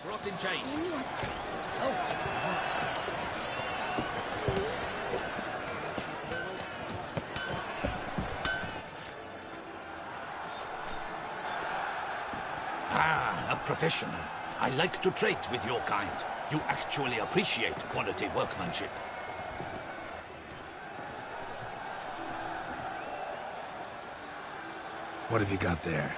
Brought in chains. Any attempt to ultimately Ah, a professional. I like to trade with your kind. You actually appreciate quality workmanship. What have you got there?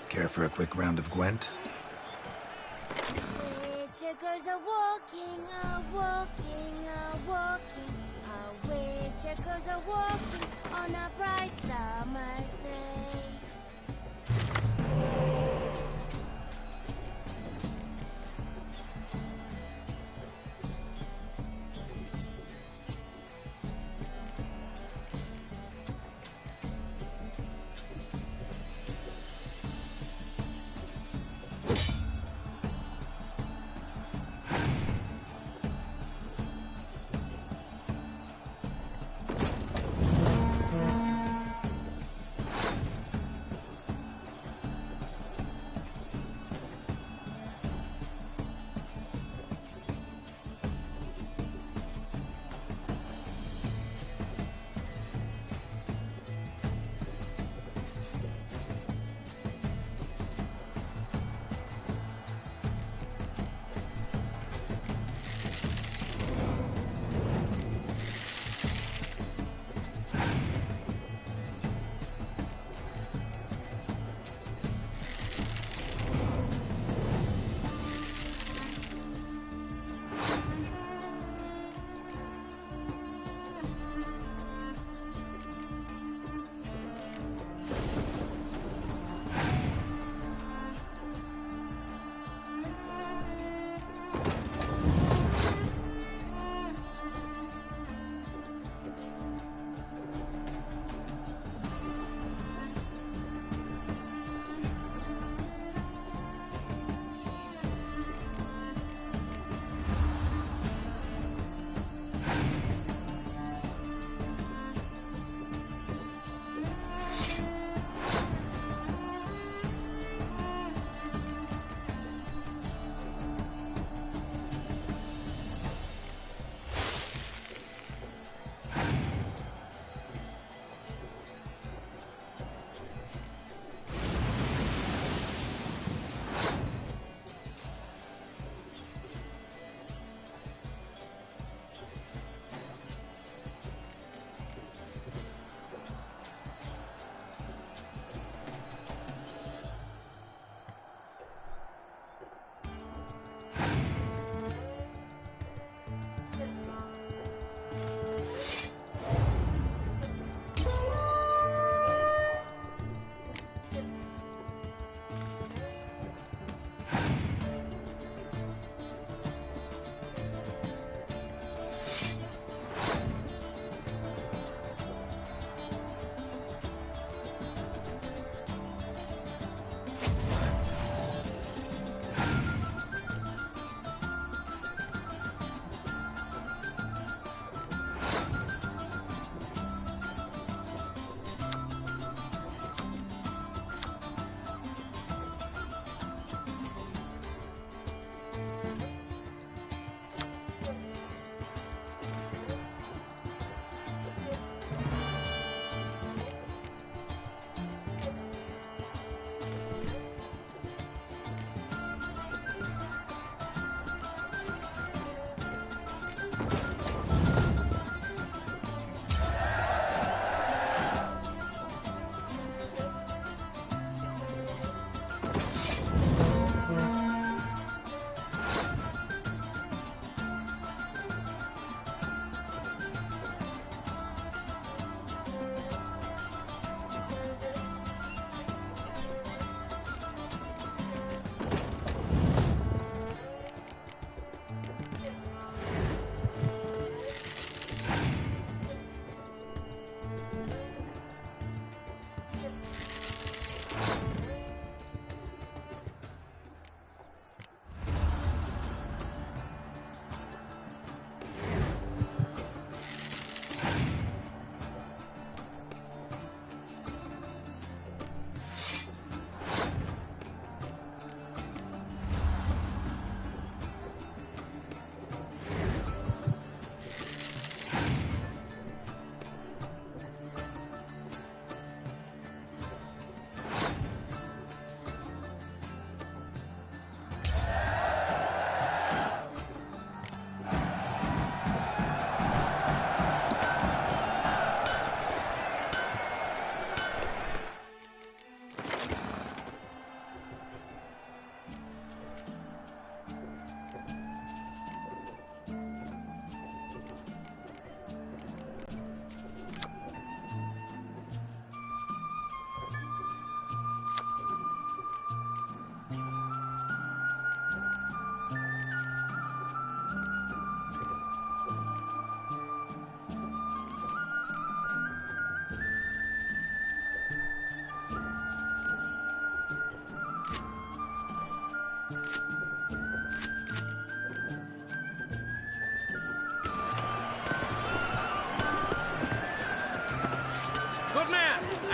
Care for a quick round of Gwent? Woodchuckers are walking, walking. Woodchuckers are walking on a bright summer's day.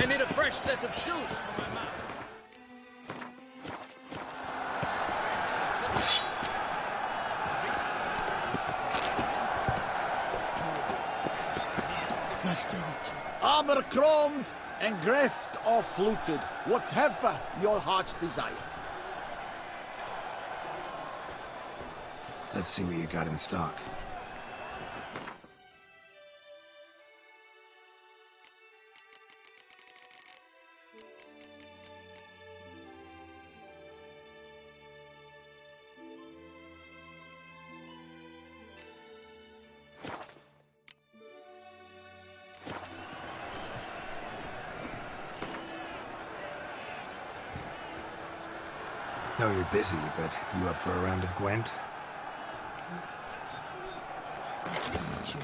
I need a fresh set of shoes for my mouth. Nice to meet you. Armor chromed, engraved or fluted, whatever your heart's desire. Let's see what you got in stock. Know you're busy, but you up for a round of Gwent? Nice to meet you.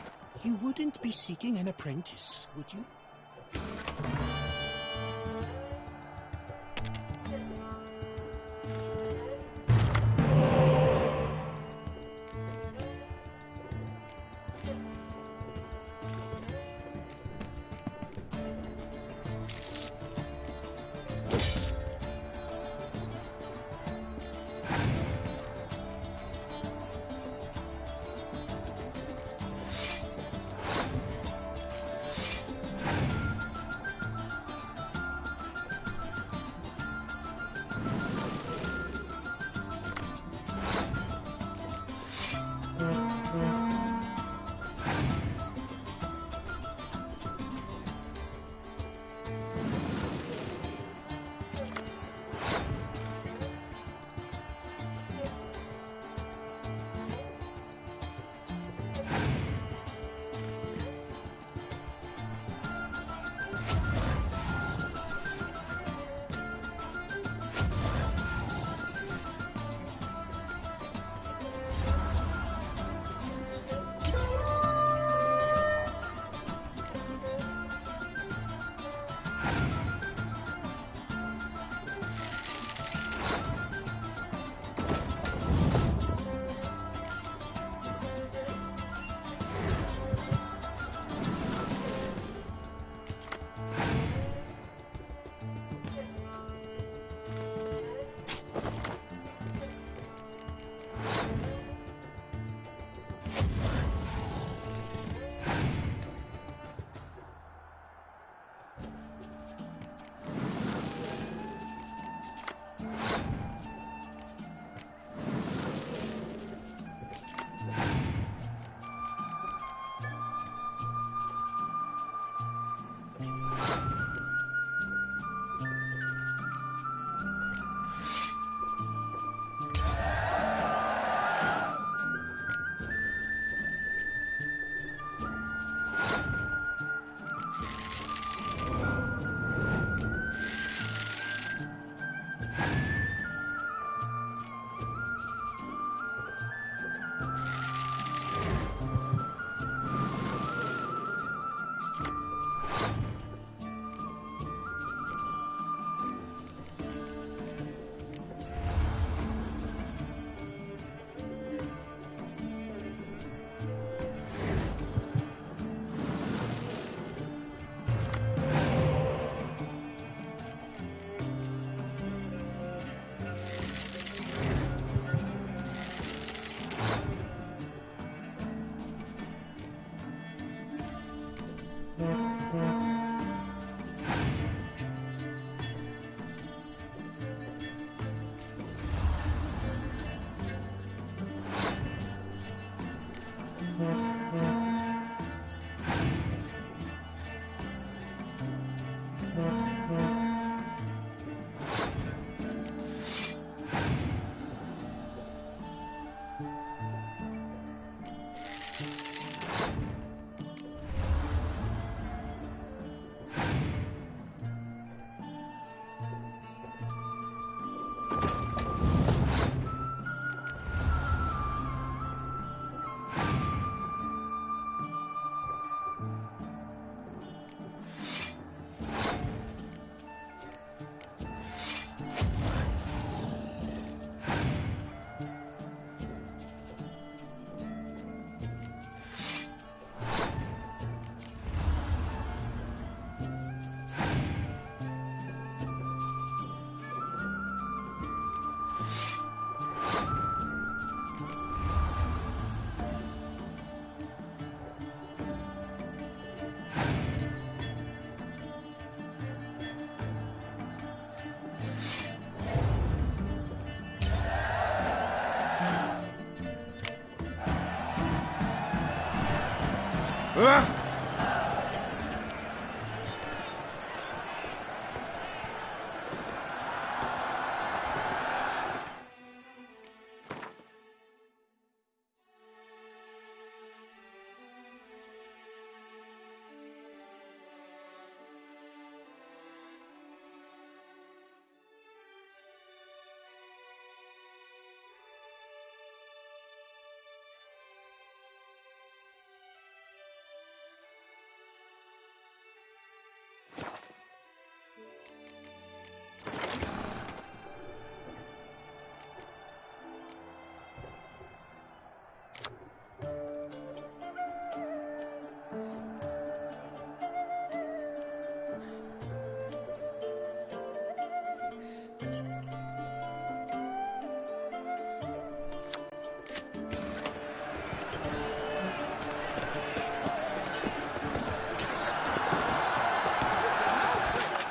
You wouldn't be seeking an apprentice, would you?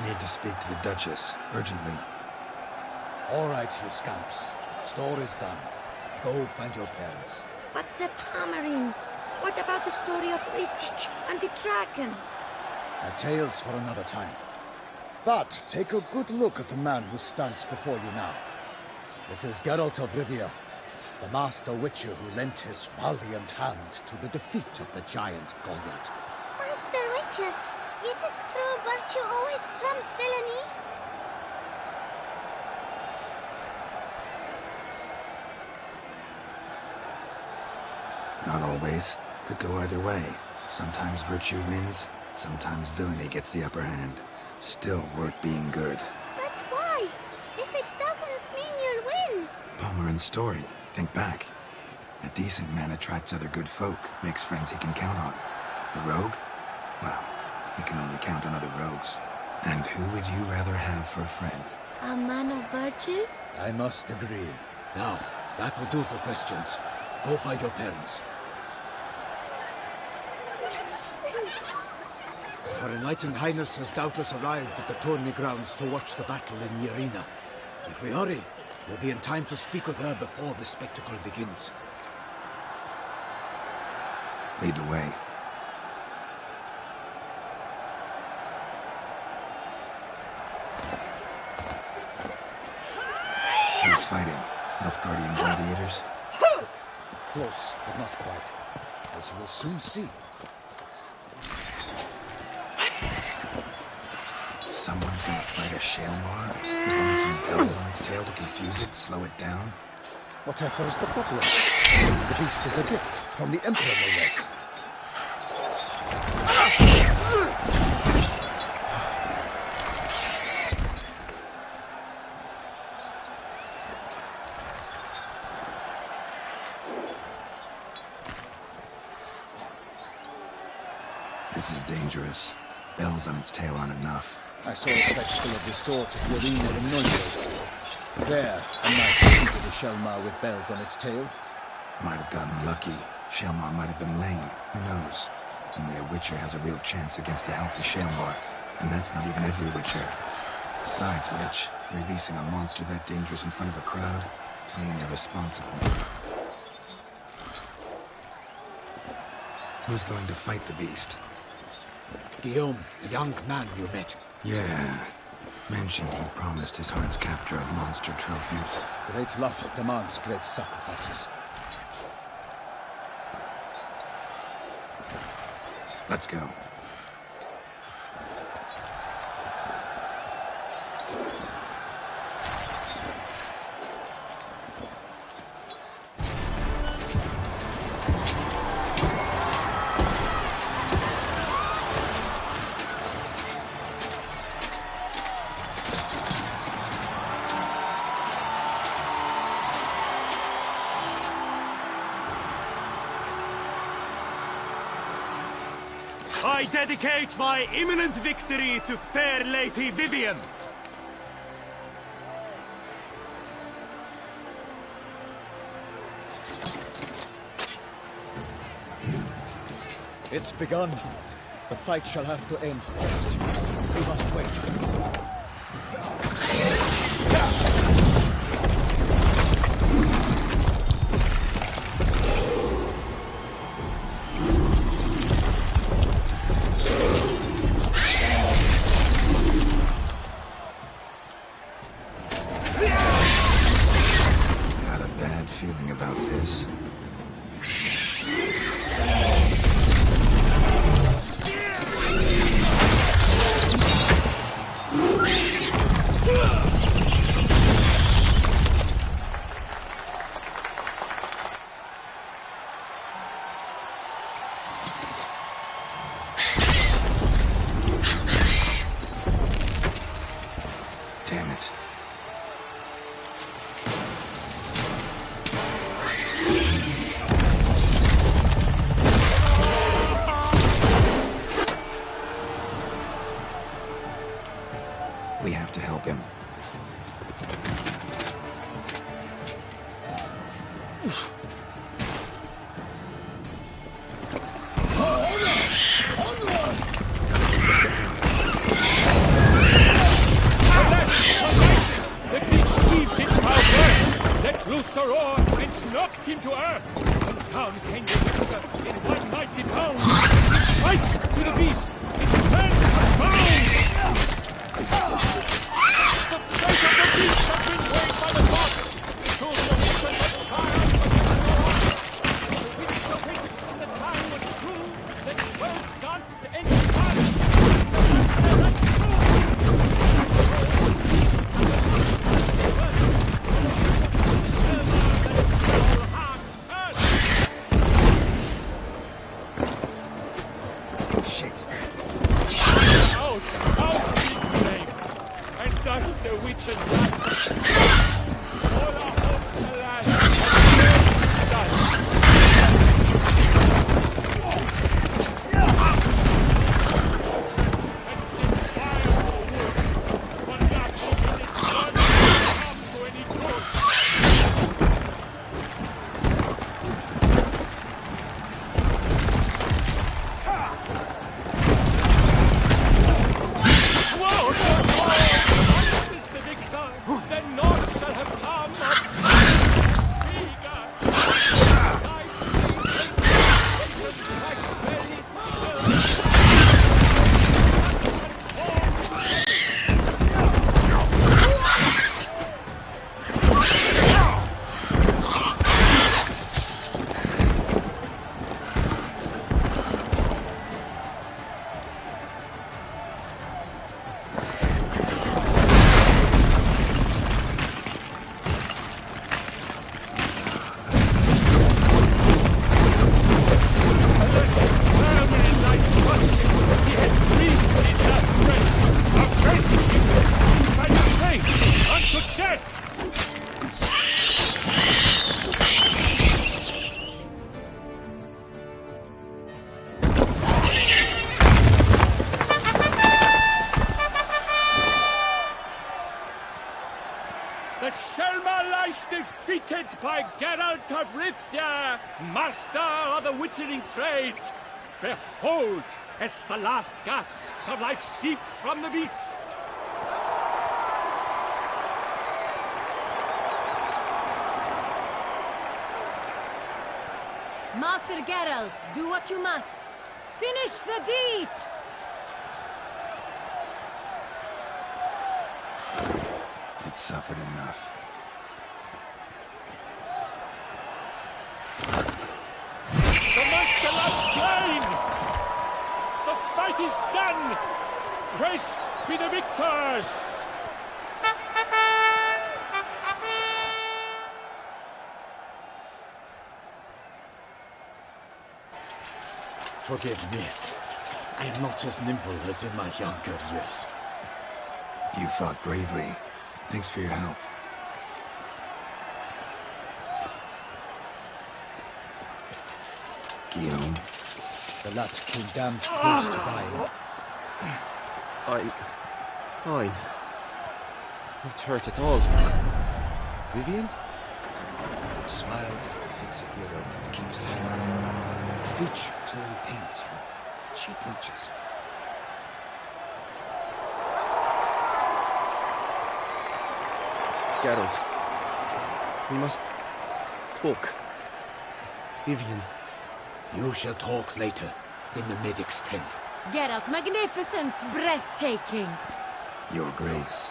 Need to speak to the Duchess, urgently. All right, you scamps. Story's done. Go find your parents. But the Pomerine, what about the story of Rittik and the dragon? Our tales for another time. But take a good look at the man who stands before you now. This is Geralt of Rivia, the master witcher who lent his valiant hand to the defeat of the giant Goliath. Master Witcher, is it true virtue always trumps villainy? Not always. Could go either way. Sometimes virtue wins, sometimes villainy gets the upper hand. Still worth being good. But why? If it doesn't mean you'll win. Pomerin's story. Think back. A decent man attracts other good folk, makes friends he can count on. A rogue? Well, he can only count on other rogues. And who would you rather have for a friend? A man of virtue? I must agree. Now, that will do for questions. Go find your parents. Her Enlightened Highness has doubtless arrived at the tourney grounds to watch the battle in the arena. If we hurry, we'll be in time to speak with her before the spectacle begins. Lead the way. Who's fighting? Nilfgaardian gladiators? Close, but not quite. As you will soon see. Someone's gonna fight a Shaelmar? With only some bells on its tail to confuse it, slow it down? Whatever is the problem? The beast is a gift from the Emperor, no less. This is dangerous. Bells on its tail aren't enough. I saw a spectacle of the sort at the arena in Nuremberg. There, a knight defeated a Shaelmar with bells on its tail. Might have gotten lucky. Shaelmar might have been lame. Who knows? Only a Witcher has a real chance against a healthy Shaelmar. And that's not even every Witcher. Besides which, releasing a monster that dangerous in front of a crowd, plain irresponsible. Who's going to fight the beast? Guillaume, the young man you met. Yeah. Mentioned he promised his heart's capture a monster trophy. Great love demands great sacrifices. Let's go. I dedicate my imminent victory to fair Lady Vivienne. It's begun. The fight shall have to end first. We must wait. him. The beast heaved its power, let loose a roar, and knocked him to earth. And down came the Witcher in one mighty bound. Right to the beast, its hands were bound. The fate of the beast had been weighed by the gods. Soon the Witcher had triumphed against the odds. The Witcher waited till the time was true, then 12 danced any time. The witch's life. All our hopes alas, done. And set fire for wood, but not over this blood come to any good. Then naught shall have come of Vigor. Strikes belly. That Selma lies defeated by Geralt of Rivia, master of the witchering trade. Behold, as the last gasps of life seep from the beast. Master Geralt, do what you must. Finish the deed! It suffered enough. The monster lies slain! The fight is done! Praised be the victors! Forgive me. I am not as nimble as in my younger years. You fought bravely. Thanks for your help. Guillaume? The lad came damned close to dying. I'm fine. Not hurt at all. Vivian? Smile as befits a hero and keep silent. Speech clearly pains her. She preaches. Geralt. We must talk. Vivian. You shall talk later, in the medic's tent. Geralt, magnificent, breathtaking. Your Grace.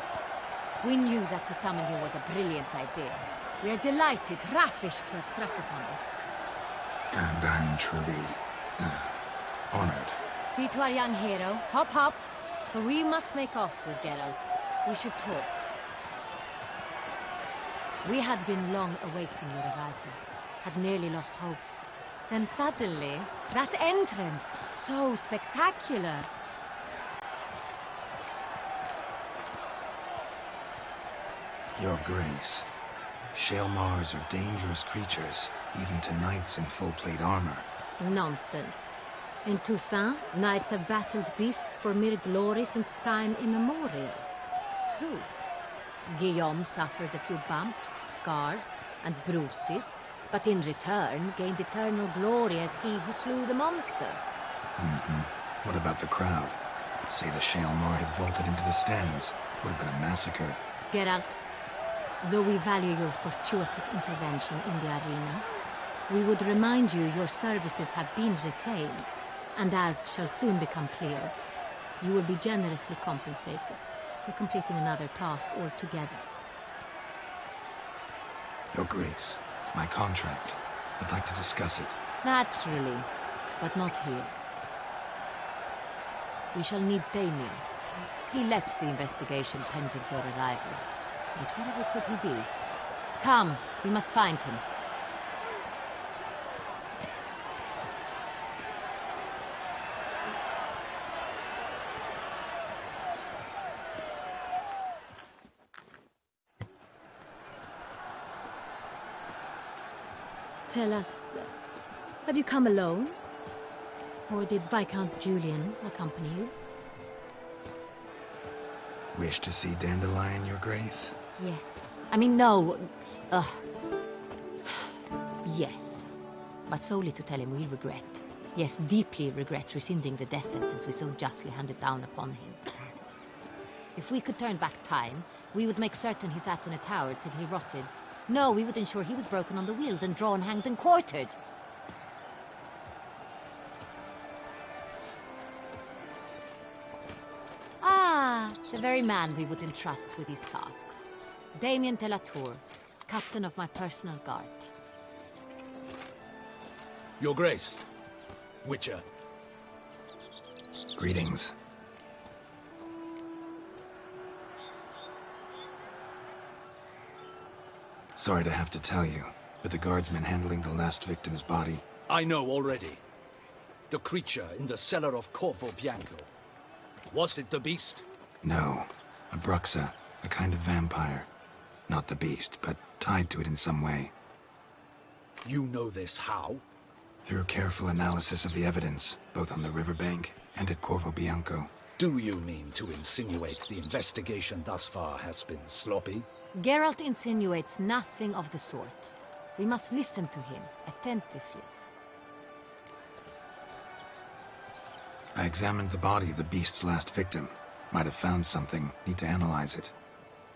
We knew that to summon you was a brilliant idea. We are delighted, ravished to have struck upon it. And I'm truly honored. See to our young hero. Hop, hop. For we must make off with Geralt. We should talk. We had been long awaiting your arrival. Had nearly lost hope. Then suddenly, that entrance, so spectacular. Your Grace. Shaelmars are dangerous creatures, even to knights in full plate armor. Nonsense. In Toussaint, knights have battled beasts for mere glory since time immemorial. True. Guillaume suffered a few bumps, scars, and bruises, but in return gained eternal glory as he who slew the monster. What about the crowd? Say the Shaelmar had vaulted into the stands. Would have been a massacre. Geralt, though we value your fortuitous intervention in the arena, we would remind you your services have been retained, and as shall soon become clear, you will be generously compensated for completing another task altogether. Your Grace, my contract. I'd like to discuss it. Naturally, but not here. We shall need Damien. He led the investigation pending your arrival. But wherever could he be? Come, we must find him. Tell us, have you come alone? Or did Viscount Julian accompany you? Wish to see Dandelion, Your Grace? Yes. I mean, no. Yes. But solely to tell him we regret. Yes, deeply regret rescinding the death sentence we so justly handed down upon him. If we could turn back time, we would make certain he sat in a tower till he rotted. No, we would ensure he was broken on the wheel, then drawn, hanged, and quartered. Ah, the very man we would entrust with these tasks. Damien de la Tour, captain of my personal guard. Your Grace, Witcher. Greetings. Sorry to have to tell you, but the guardsman handling the last victim's body... I know already. The creature in the cellar of Corvo Bianco. Was it the beast? No. A Bruxa, a kind of vampire. Not the beast, but tied to it in some way. You know this how? Through careful analysis of the evidence, both on the riverbank and at Corvo Bianco. Do you mean to insinuate the investigation thus far has been sloppy? Geralt insinuates nothing of the sort. We must listen to him attentively. I examined the body of the beast's last victim. Might have found something. Need to analyze it.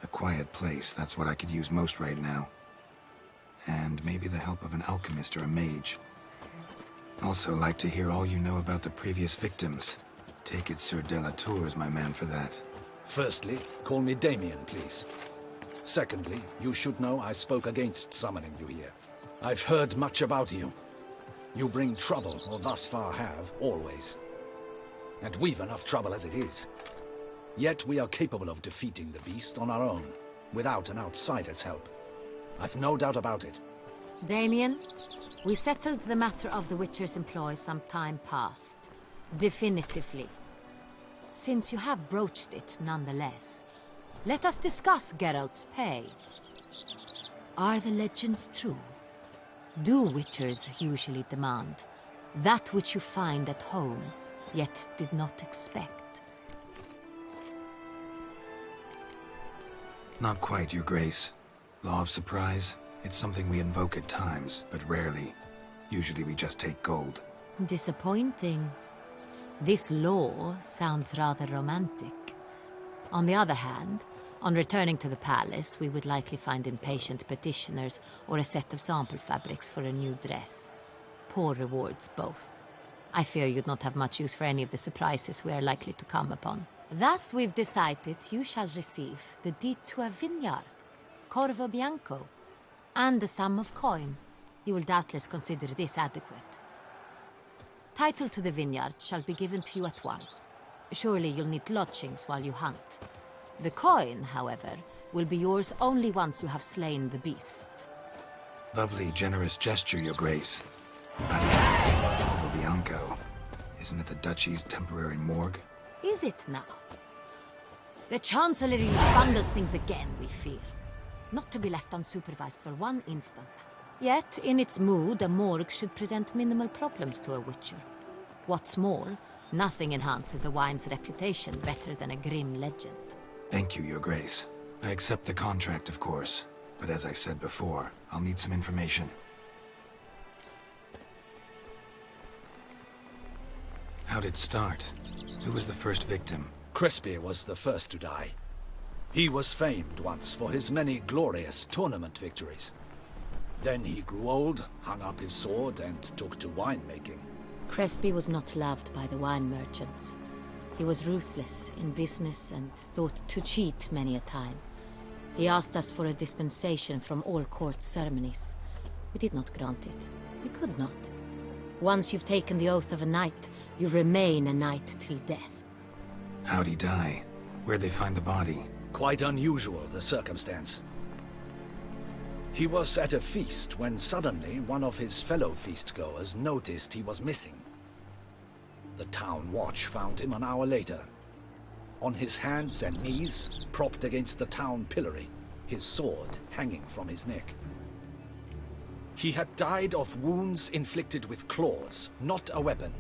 A quiet place, that's what I could use most right now. And maybe the help of an alchemist or a mage. Also like to hear all you know about the previous victims. Take it Sir de la Tour is my man for that. Firstly, call me Damien, please. Secondly, you should know I spoke against summoning you here. I've heard much about you. You bring trouble, or thus far have, always. And we've enough trouble as it is. Yet we are capable of defeating the beast on our own, without an outsider's help. I've no doubt about it. Damien, we settled the matter of the Witcher's employ some time past. Definitively. Since you have broached it nonetheless, let us discuss Geralt's pay. Are the legends true? Do Witchers usually demand that which you find at home, yet did not expect? Not quite, Your Grace. Law of surprise, it's something we invoke at times, but rarely. Usually we just take gold. Disappointing. This law sounds rather romantic. On the other hand, on returning to the palace, we would likely find impatient petitioners or a set of sample fabrics for a new dress. Poor rewards, both. I fear you'd not have much use for any of the surprises we are likely to come upon. Thus, we've decided you shall receive the deed to a vineyard, Corvo Bianco, and the sum of coin. You will doubtless consider this adequate. Title to the vineyard shall be given to you at once. Surely you'll need lodgings while you hunt. The coin, however, will be yours only once you have slain the beast. Lovely, generous gesture, Your Grace. Corvo Bianco. Isn't it the Duchy's temporary morgue? Is it now? The Chancellery bungled things again, we fear. Not to be left unsupervised for one instant. Yet, in its mood, a morgue should present minimal problems to a Witcher. What's more, nothing enhances a wine's reputation better than a grim legend. Thank you, Your Grace. I accept the contract, of course. But as I said before, I'll need some information. How'd it start? Who was the first victim? Crespi was the first to die. He was famed once for his many glorious tournament victories. Then he grew old, hung up his sword, and took to winemaking. Crespi was not loved by the wine merchants. He was ruthless in business and thought to cheat many a time. He asked us for a dispensation from all court ceremonies. We did not grant it. We could not. Once you've taken the oath of a knight, you remain a knight till death. How'd he die? Where'd they find the body? Quite unusual, the circumstance. He was at a feast when suddenly one of his fellow feastgoers noticed he was missing. The town watch found him an hour later. On his hands and knees, propped against the town pillory, his sword hanging from his neck. He had died of wounds inflicted with claws, not a weapon.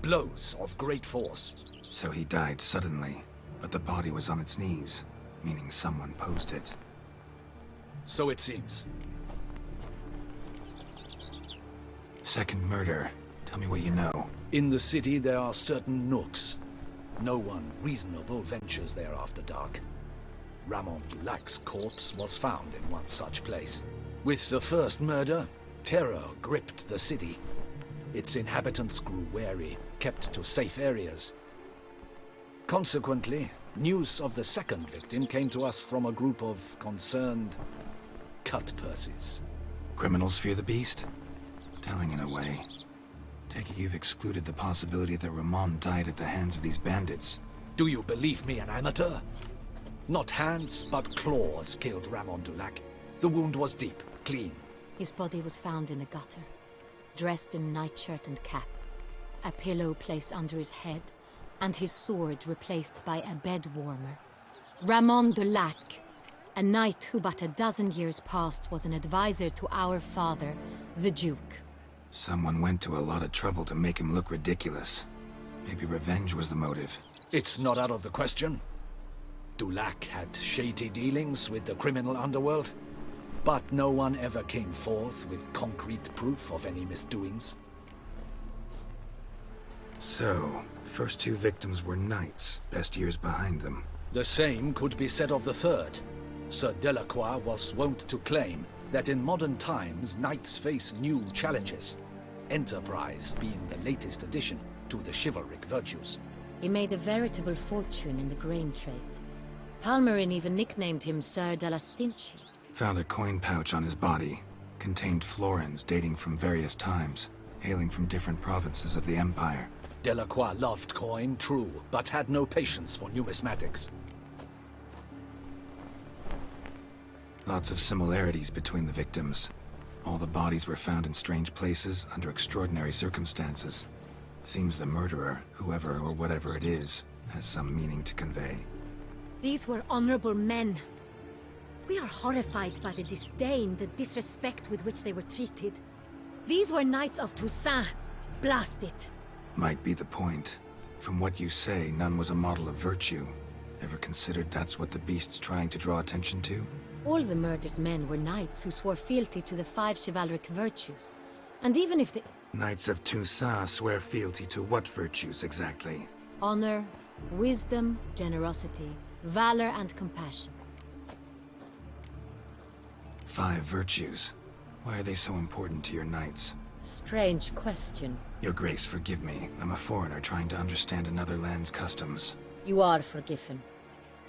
Blows of great force. So he died suddenly, but the body was on its knees, meaning someone posed it. So it seems. Second murder. Tell me what you know. In the city there are certain nooks. No one reasonable ventures there after dark. Ramon Dulac's corpse was found in one such place. With the first murder, terror gripped the city. Its inhabitants grew wary, kept to safe areas. Consequently, news of the second victim came to us from a group of concerned cut-purses. Criminals fear the beast? Telling in a way. Take it you've excluded the possibility that Ramon died at the hands of these bandits. Do you believe me an amateur? Not hands, but claws killed Ramon Dulac. The wound was deep, clean. His body was found in the gutter, dressed in nightshirt and cap, a pillow placed under his head, and his sword replaced by a bed warmer. Ramon Dulac, a knight who but a dozen years past was an advisor to our father, the Duke. Someone went to a lot of trouble to make him look ridiculous. Maybe revenge was the motive. It's not out of the question. Dulac had shady dealings with the criminal underworld, but no one ever came forth with concrete proof of any misdoings. So, first two victims were knights, best years behind them. The same could be said of the third. Sir Delacroix was wont to claim that in modern times knights face new challenges, enterprise being the latest addition to the chivalric virtues. He made a veritable fortune in the grain trade. Palmerin even nicknamed him Sir de la Stinchi. Found a coin pouch on his body. Contained florins dating from various times, hailing from different provinces of the Empire. Delacroix loved coin, true, but had no patience for numismatics. Lots of similarities between the victims. All the bodies were found in strange places under extraordinary circumstances. Seems the murderer, whoever or whatever it is, has some meaning to convey. These were honorable men. We are horrified by the disdain, the disrespect with which they were treated. These were knights of Toussaint. Blast it. Might be the point. From what you say, none was a model of virtue. Ever considered that's what the beast's trying to draw attention to? All the murdered men were knights who swore fealty to the 5 chivalric virtues. And even if the... Knights of Toussaint swear fealty to what virtues exactly? Honor, wisdom, generosity, valor, and compassion. 5 virtues. Why are they so important to your knights? Strange question. Your Grace, forgive me. I'm a foreigner trying to understand another land's customs. You are forgiven.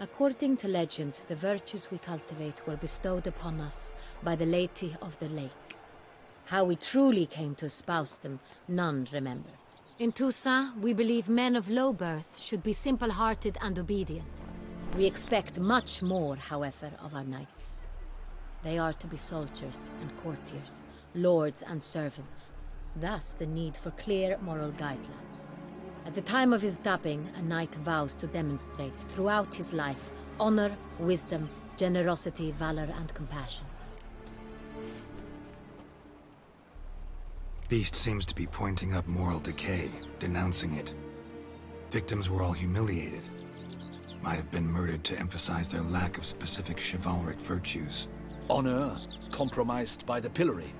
According to legend, the virtues we cultivate were bestowed upon us by the Lady of the Lake. How we truly came to espouse them, none remember. In Toussaint, we believe men of low birth should be simple-hearted and obedient. We expect much more, however, of our knights. They are to be soldiers and courtiers, lords and servants. Thus the need for clear moral guidelines. At the time of his dubbing, a knight vows to demonstrate throughout his life honor, wisdom, generosity, valor, and compassion. Beast seems to be pointing up moral decay, denouncing it. Victims were all humiliated. might have been murdered to emphasize their lack of specific chivalric virtues. Honor compromised by the pillory.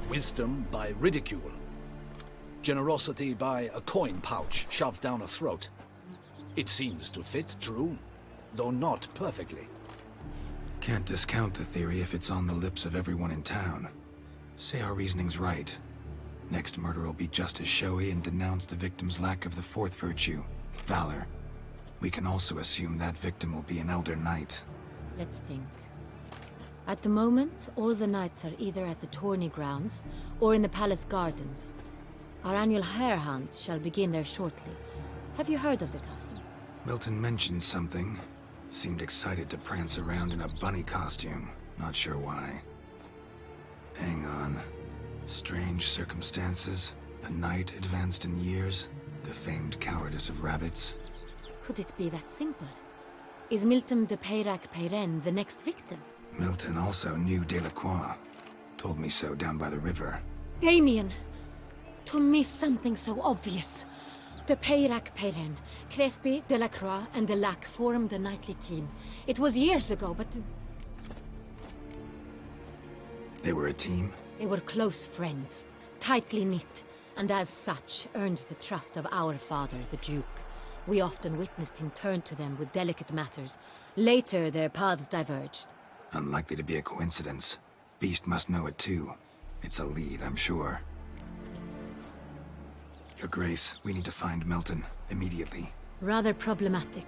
Wisdom by ridicule. Generosity by a coin pouch shoved down a throat. It seems to fit, true, though not perfectly. Can't discount the theory if it's on the lips of everyone in town. Say our reasoning's right. Next murder will be just as showy and denounce the victim's lack of the fourth virtue, valor. We can also assume that victim will be an elder knight. Let's think. At the moment, all the knights are either at the tourney grounds or in the palace gardens. Our annual hare hunt shall begin there shortly. Have you heard of the custom? Milton mentioned something. Seemed excited to prance around in a bunny costume. Not sure why. Hang on. Strange circumstances. A knight advanced in years. The famed cowardice of rabbits. Could it be that simple? Is Milton de Peyrac-Peyren the next victim? Milton also knew Delacroix. Told me so down by the river. Damien! To miss something so obvious. De Peyrac-Peyren, Crespi, Delacroix, and Delac formed a knightly team. It was years ago, but... They were a team? They were close friends, tightly knit, and as such earned the trust of our father, the Duke. We often witnessed him turn to them with delicate matters. Later, their paths diverged. Unlikely to be a coincidence. Beast must know it too. It's a lead, I'm sure. Your Grace, we need to find Milton, immediately. Rather problematic.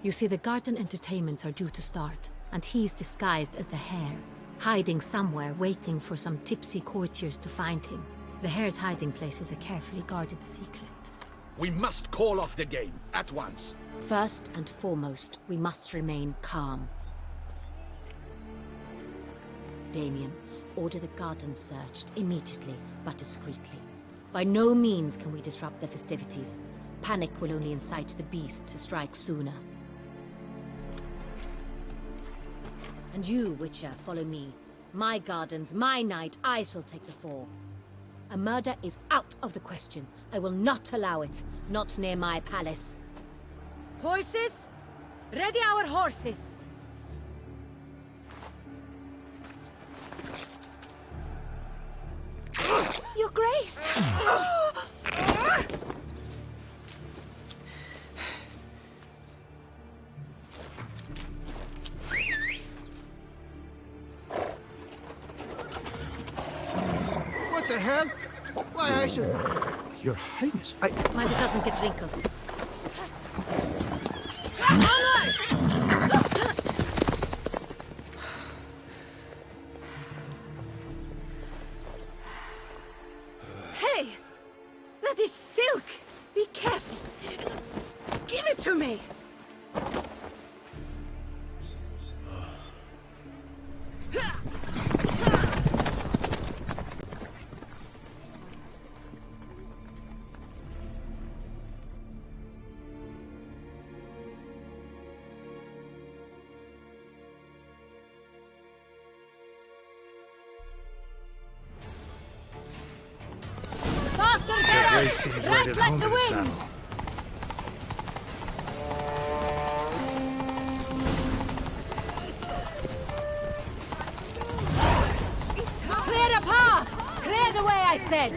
You see, the garden entertainments are due to start, and he's disguised as the hare, hiding somewhere, waiting for some tipsy courtiers to find him. The hare's hiding place is a carefully guarded secret. We must call off the game, at once. First and foremost, we must remain calm. Damien, order the garden searched immediately, but discreetly. By no means can we disrupt the festivities. Panic will only incite the beast to strike sooner. And you, Witcher, follow me. My gardens, my night, I shall take the fall. A murder is out of the question. I will not allow it. Not near my palace. Horses? Ready our horses! Your Grace! What the hell? Why, I should... Your Highness, I... Mind it doesn't get wrinkled. Hey! That is silk! Be careful! Give it to me! Grace seems right at home in the saddle. Clear the path! Clear the way, I said!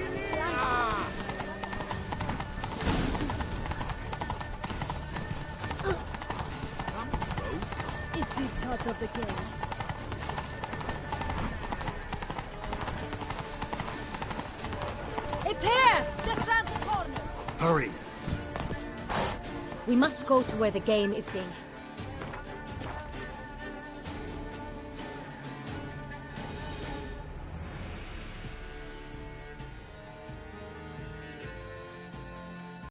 Is this part of the game? It's here! Just round the corner! Hurry! We must go to where the game is being held.